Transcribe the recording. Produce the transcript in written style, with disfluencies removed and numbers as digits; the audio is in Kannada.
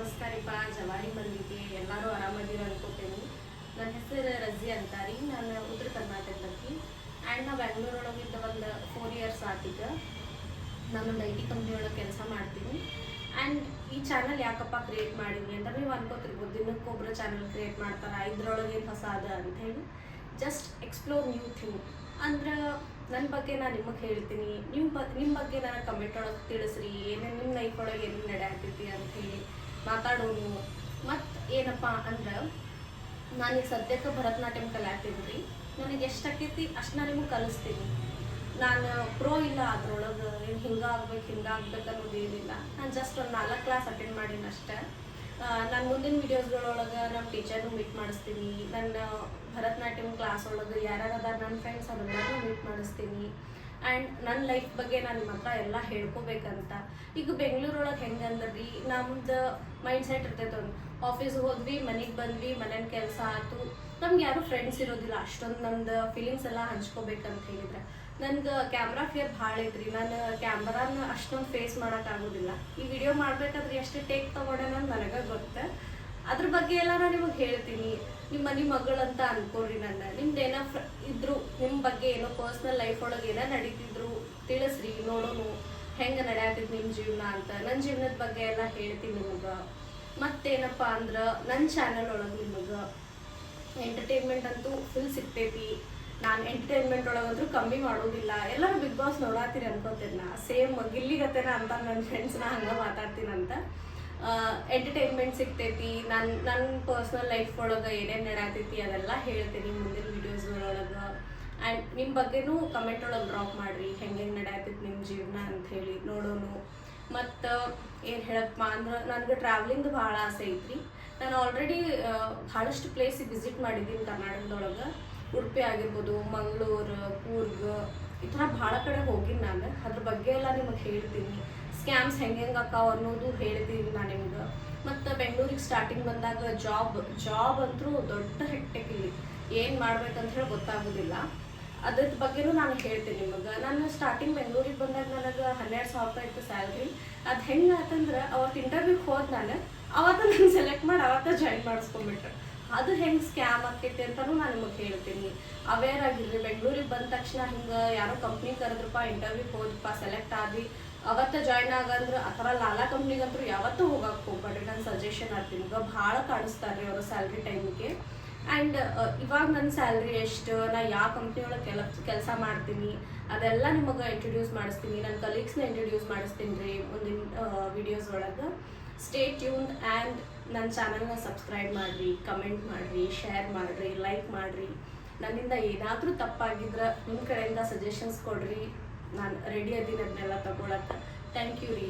ನಮಸ್ಕಾರಿಪ್ಪ ಜವಾರಿ ಮಂದಿಗೆ ಎಲ್ಲರೂ ಆರಾಮದಿರ ಅನ್ಕೋತೇನೆ. ನನ್ನ ಹೆಸರು ರಜಿ ಅಂತಾರಿ. ನಾನು ಉತ್ತರ ಕರ್ನಾಟಕದಕ್ಕೆ ಆ್ಯಂಡ್ ನಾವು ಬೆಂಗಳೂರೊಳಗಿದ್ದ ಒಂದು 4 years ಆತೀಗ. ನಾನೊಂದು IT ಕಂಪ್ನಿ ಒಳಗೆ ಕೆಲಸ ಮಾಡ್ತೀನಿ. ಆ್ಯಂಡ್ ಈ ಚಾನಲ್ ಯಾಕಪ್ಪ ಕ್ರಿಯೇಟ್ ಮಾಡೀನಿ ಅಂತ ನೀವು ಅನ್ಕೋತಿರ್ಬೋದು, ದಿನಕ್ಕೊಬ್ಬರು ಚಾನಲ್ ಕ್ರಿಯೇಟ್ ಮಾಡ್ತಾರೆ, ಇದ್ರೊಳಗೆ ಏನು ಹೊಸ ಅದ ಅಂತ ಹೇಳಿ. ಜಸ್ಟ್ ಎಕ್ಸ್ಪ್ಲೋರ್ ನ್ಯೂ ಥಿಂಗ್ ಅಂದ್ರೆ ನನ್ನ ಬಗ್ಗೆ ನಾನು ನಿಮಗೆ ಹೇಳ್ತೀನಿ, ನಿಮ್ಮ ಬಗ್ಗೆ ನಾನು ಕಮೆಂಟ್ ಒಳಗೆ ತಿಳಿಸ್ರಿ, ಏನೇನು ನಿಮ್ಮ ಲೈಫ್ ಒಳಗೆ ಏನೇನು ನಡೆಯತ್ತೈತಿ ಅಂತ ಹೇಳಿ ಮಾತಾಡೋನು. ಮತ್ತು ಏನಪ್ಪ ಅಂದ್ರೆ ನಾನೀಗ ಸದ್ಯಕ್ಕೆ ಭರತನಾಟ್ಯಂ ಕಲಿಯಾತೀನಿ ರೀ. ನನಗೆ ಎಷ್ಟು ಆಕೈತಿ ಅಷ್ಟು ನಾನು ನಿಮಗೆ ಕಲಿಸ್ತೀನಿ. ನಾನು ಪ್ರೋ ಇಲ್ಲ ಅದ್ರೊಳಗೆ, ಏನು ಹಿಂಗಾಗ್ಬೇಕು ಅನ್ನೋದು ಏನಿಲ್ಲ. ನಾನು ಜಸ್ಟ್ ಒಂದು 4 ಕ್ಲಾಸ್ ಅಟೆಂಡ್ ಮಾಡೀನಿ ಅಷ್ಟೇ. ನಾನು ಮುಂದಿನ ವೀಡಿಯೋಸ್ಗಳೊಳಗೆ ನಮ್ಮ ಟೀಚರ್ನು ಮೀಟ್ ಮಾಡಿಸ್ತೀನಿ. ನನ್ನ ಭರತನಾಟ್ಯಂ ಕ್ಲಾಸ್ ಒಳಗೆ ಯಾರ್ಯಾರು ಅದಾರ ನನ್ನ ಫ್ರೆಂಡ್ಸ್ ಅದೆಲ್ಲರೂ ಮೀಟ್ ಮಾಡಿಸ್ತೀನಿ. ಆ್ಯಂಡ್ ನನ್ನ ಲೈಫ್ ಬಗ್ಗೆ ನಾನು ನಿಮ್ಮ ಹತ್ರ ಎಲ್ಲ ಹೇಳ್ಕೊಬೇಕಂತ. ಈಗ ಬೆಂಗಳೂರೊಳಗೆ ಹೆಂಗಂದ್ರಿ, ನಮ್ದು ಮೈಂಡ್ ಸೆಟ್ ಇರ್ತೈತೆ. ಒಂದು ಆಫೀಸ್ಗೆ ಹೋದ್ವಿ, ಮನೆಗೆ ಬಂದ್ವಿ, ಮನೇನ ಕೆಲಸ ಆಯ್ತು, ನಮ್ಗೆ ಯಾರೂ ಫ್ರೆಂಡ್ಸ್ ಇರೋದಿಲ್ಲ ಅಷ್ಟೊಂದು ನಮ್ದು ಫೀಲಿಂಗ್ಸ್ ಎಲ್ಲ ಹಂಚ್ಕೋಬೇಕಂತ ಹೇಳಿದ್ರೆ. ನನಗೆ ಕ್ಯಾಮ್ರಾ ಫಿಯರ್ ಭಾಳ ಐತ್ರಿ. ನಾನು ಕ್ಯಾಮ್ರಾನ ಅಷ್ಟೊಂದು ಫೇಸ್ ಮಾಡೋಕ್ಕಾಗೋದಿಲ್ಲ. ಈ ವಿಡಿಯೋ ಮಾಡಬೇಕಾದ್ರೆ ಎಷ್ಟು ಟೇಕ್ ತೊಗೊಂಡೇನ ನನಗೆ ಗೊತ್ತು. ಅದ್ರ ಬಗ್ಗೆ ಎಲ್ಲ ನಾನು ನಿಮಗೆ ಹೇಳ್ತೀನಿ. ನಿಮ್ಮ ಮನೆ ಮಗಳಂತ ಅನ್ಕೋರಿ. ನಿಮ್ದು ಏನೋ ಇದ್ರು, ನಿಮ್ಮ ಬಗ್ಗೆ ಏನೋ ಪರ್ಸ್ನಲ್ ಲೈಫ್ ಒಳಗೆ ಏನೋ ನಡೀತಿದ್ರು ತಿಳಿಸ್ರಿ, ನೋಡೋನು ಹೆಂಗೆ ನಡೆಯತ್ತಿತ್ತು ನಿಮ್ಮ ಜೀವನ ಅಂತ. ನನ್ನ ಜೀವನದ ಬಗ್ಗೆ ಎಲ್ಲ ಹೇಳ್ತೀನಿ ನಿಮಗೆ. ಮತ್ತೇನಪ್ಪ ಅಂದ್ರೆ ನನ್ನ ಚಾನಲ್ ಒಳಗೆ ನಿಮಗೆ ಎಂಟರ್ಟೈನ್ಮೆಂಟ್ ಅಂತೂ ಫುಲ್ ಸಿಗ್ತೈತಿ. ನಾನು ಎಂಟರ್ಟೈನ್ಮೆಂಟ್ ಒಳಗಂದ್ರೂ ಕಮ್ಮಿ ಮಾಡೋದಿಲ್ಲ. ಎಲ್ಲರೂ ಬಿಗ್ ಬಾಸ್ ನೋಡಾತೀರಿ ಅನ್ಕೋತೀನಿ. ನಾ ಸೇಮ್ ಗಿಲ್ಲಿಗತ್ತೇನ ಅಂತ ನನ್ನ ಫ್ರೆಂಡ್ಸ್ನ ಹಂಗೆ ಮಾತಾಡ್ತೀನಂತ. ಎಂಟರ್ಟೈನ್ಮೆಂಟ್ ಸಿಗ್ತೈತಿ. ನನ್ನ ಪರ್ಸ್ನಲ್ ಲೈಫ್ ಒಳಗೆ ಏನೇನು ನಡೆಯತೈತಿ ಅದೆಲ್ಲ ಹೇಳ್ತೀನಿ ಮುಂದಿನ ವೀಡಿಯೋಸ್ಗಳೊಳಗೆ. ಆ್ಯಂಡ್ ನಿಮ್ಮ ಬಗ್ಗೆನೂ ಕಮೆಂಟ್ ಒಳಗೆ ಡ್ರಾಪ್ ಮಾಡಿರಿ, ಹೆಂಗೆ ನಡೆಯತೈತಿ ನಿಮ್ಮ ಜೀವನ ಅಂಥೇಳಿ ನೋಡೋನು. ಮತ್ತು ಏನು ಹೇಳಪ್ಪ ಅಂದ್ರೆ ನನಗೆ ಟ್ರಾವೆಲಿಂಗ್ ಭಾಳ ಆಸೆ ಐತ್ರಿ. ನಾನು ಆಲ್ರೆಡಿ ಭಾಳಷ್ಟು ಪ್ಲೇಸಿಗೆ ವಿಸಿಟ್ ಮಾಡಿದ್ದೀನಿ ಕರ್ನಾಟಕದೊಳಗೆ. ಉಡುಪಿ ಆಗಿರ್ಬೋದು, ಮಂಗಳೂರು, ಕೂರ್ಗ್, ಈ ಥರ ಭಾಳ ಕಡೆ ಹೋಗಿನಿ ನಾನು. ಅದ್ರ ಬಗ್ಗೆ ಎಲ್ಲ ನಿಮಗೆ ಹೇಳ್ತೀನಿ. ಸ್ಕ್ಯಾಮ್ಸ್ ಹೆಂಗೆ ಅಕ್ಕಾವ ಅನ್ನೋದು ಹೇಳ್ತೀನಿ ನಾನು ನಿಮ್ಗೆ. ಮತ್ತು ಬೆಂಗಳೂರಿಗೆ ಸ್ಟಾರ್ಟಿಂಗ್ ಬಂದಾಗ ಜಾಬ್ ಅಂತೂ ದೊಡ್ಡ ಹೆಕ್ಟೆಕ್. ಇಲ್ಲಿ ಏನು ಮಾಡ್ಬೇಕಂತ ಹೇಳಿ ಗೊತ್ತಾಗೋದಿಲ್ಲ. ಅದ್ರ ಬಗ್ಗೆನೂ ನಾನು ಹೇಳ್ತೀನಿ ನಿಮಗೆ. ನಾನು ಸ್ಟಾರ್ಟಿಂಗ್ ಬೆಂಗಳೂರಿಗೆ ಬಂದಾಗ ನನಗೆ 12,000 ರೂಪಾಯಿ ಇತ್ತು ಸ್ಯಾಲ್ರಿ. ಅದು ಹೆಂಗೆ ಆತಂದ್ರೆ ಅವತ್ತು ಇಂಟರ್ವ್ಯೂಗೆ ಹೋದ ನಾನು, ಅವತ್ತು ನಾನು ಸೆಲೆಕ್ಟ್ ಮಾಡಿ ಅವತ್ತು ಜಾಯಿನ್ ಮಾಡಿಸ್ಕೊಂಡ್ಬಿಟ್ರೆ. ಅದು ಹೆಂಗೆ ಸ್ಕ್ಯಾಮ್ ಆಕೈತಿ ಅಂತಲೂ ನಾನು ನಿಮಗೆ ಹೇಳ್ತೀನಿ. ಅವೇರ್ ಆಗಿರ್ರಿ. ಬೆಂಗಳೂರಿಗೆ ಬಂದ ತಕ್ಷಣ ಹಿಂಗೆ ಯಾರೋ ಕಂಪ್ನಿ ಕರೆದ್ರಪ್ಪ, ಇಂಟರ್ವ್ಯೂಗೆ ಹೋದಪ್ಪ, ಸೆಲೆಕ್ಟ್ ಆಗಿ ಅವತ್ತು ಜಾಯ್ನ್ ಆಗಂದ್ರೆ ಆ ಥರ ಲಾಲಾ ಕಂಪ್ನಿಗಂತೂ ಯಾವತ್ತೂ ಹೋಗಕ್ಕೆ ಹೋಗ್ಬೇಡ್ರಿ. ನಾನು ಸಜೆಷನ್ ಆಗ್ತೀನಿ. ಈಗ ಭಾಳ ಕಾಣಿಸ್ತಾರೆ ರೀ ಅವರು ಸ್ಯಾಲ್ರಿ ಟೈಮಿಗೆ. ಆ್ಯಂಡ್ ಇವಾಗ ನನ್ನ ಸ್ಯಾಲ್ರಿ ಎಷ್ಟು, ನಾ ಯಾವ ಕಂಪ್ನಿ ಒಳಗೆ ಕೆಲಸ ಮಾಡ್ತೀನಿ ಅದೆಲ್ಲ ನಿಮಗೆ ಇಂಟ್ರೊಡ್ಯೂಸ್ ಮಾಡಿಸ್ತೀನಿ. ನನ್ನ ಕಲೀಗ್ಸ್ನ ಇಂಟ್ರೊಡ್ಯೂಸ್ ಮಾಡಿಸ್ತೀನಿ ರೀ ಮುಂದಿನ ವೀಡಿಯೋಸ್ ಒಳಗೆ. Stay tuned. ಆ್ಯಂಡ್ ನನ್ನ ಚಾನಲ್ನ ಸಬ್ಸ್ಕ್ರೈಬ್ ಮಾಡಿರಿ, ಕಮೆಂಟ್ ಮಾಡಿರಿ, ಶೇರ್ ಮಾಡಿರಿ, ಲೈಕ್ ಮಾಡಿರಿ. ನನ್ನಿಂದ ಏನಾದರೂ ತಪ್ಪಾಗಿದ್ರೆ ನಿಮ್ಮ ಕಡೆಯಿಂದ ಸಜೆಷನ್ಸ್ ಕೊಡ್ರಿ. ನಾನು ರೆಡಿ ಅದೀನಿ ಅದನ್ನೆಲ್ಲ ತಗೊಳಕ್ಕೆ. ಥ್ಯಾಂಕ್ ಯು ರೀ.